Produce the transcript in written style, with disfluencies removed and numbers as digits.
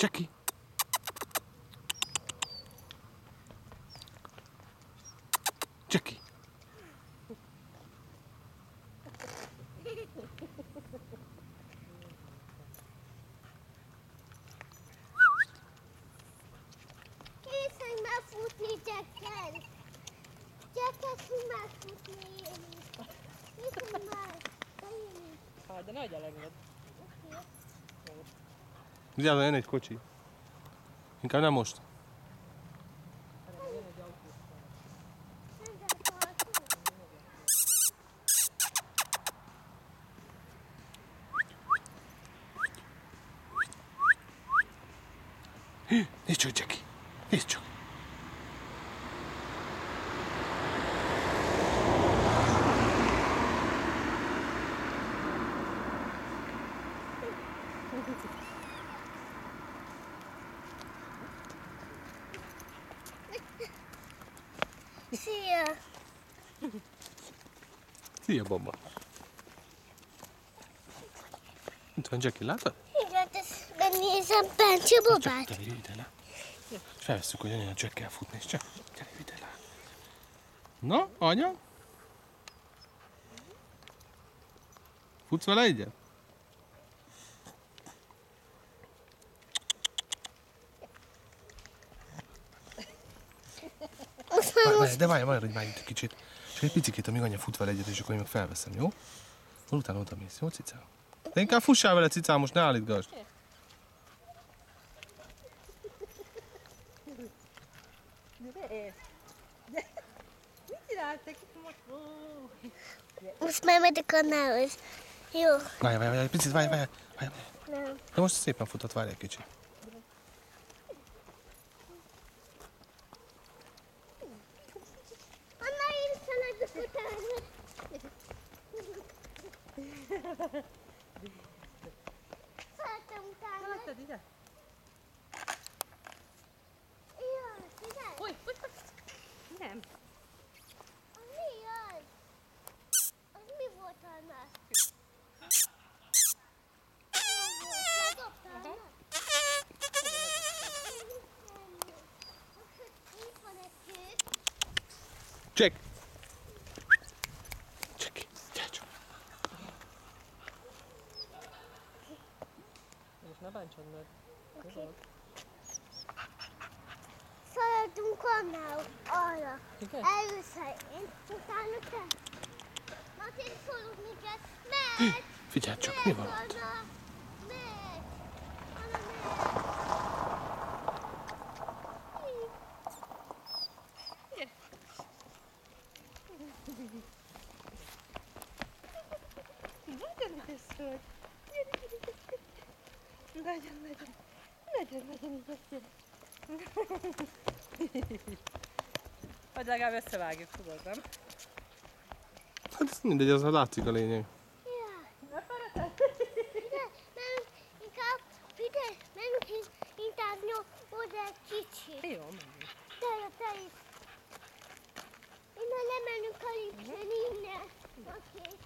Jackie! Jackie! Készülj már futni, Jackson! Jackson már futni én is. Készülj már! De nagy a legjobb. Vigyázz, jön egy kocsi. Inkább nem most. Nézd csak, Jackie! Nézd csak! Szia! Szia, baba! Itt van Jackie, látod? Igen, benézem Bence babát. Gyere ide le. És felvesszük, hogy anya a Jack kell futni, és csak gyere ide le. Na, anya? Futsz vele egyet? De várj, hogy várj egy kicsit. És egy picikét, amíg anya fut vele egyet, és akkor én meg felveszem, jó? Utána oda mész, jó, cica? De inkább fussál vele, cicám, most ne állítgass. Mit csináltak itt most? Most már megyek annához. Jó. Várj, egy picit, várj. Nem. De most szépen futott, várj egy kicsit. Anna, én szaladok utána. Szaladtam utána. Láttad ide? Jó, figyelj. Hogy? Nem. Mi az? Az mi volt annak? Ledobta annak? Itt van egy kép. Jack! Jackie, gyere csak. Most ne bántsad meg. Szaladunk annál arra. Igen? Először én, utána te. Martin, szólunk minket. Megy! Figyelj csak, mi van ott? Anna! Megy! Anna, megy! Nagyon ügyes vagy. Nagyon ügyes vagy. Vagy legalább összevágjuk, tudod, nem? Hát ez mindegy, az látszik a lényeg. Ja. Ne feleted? Nem, inkább, figyelj, menjünk inkább oda egy kicsit. Jó, menjünk. Te is. Innen lemenünk a lépcsőn innen. Oké.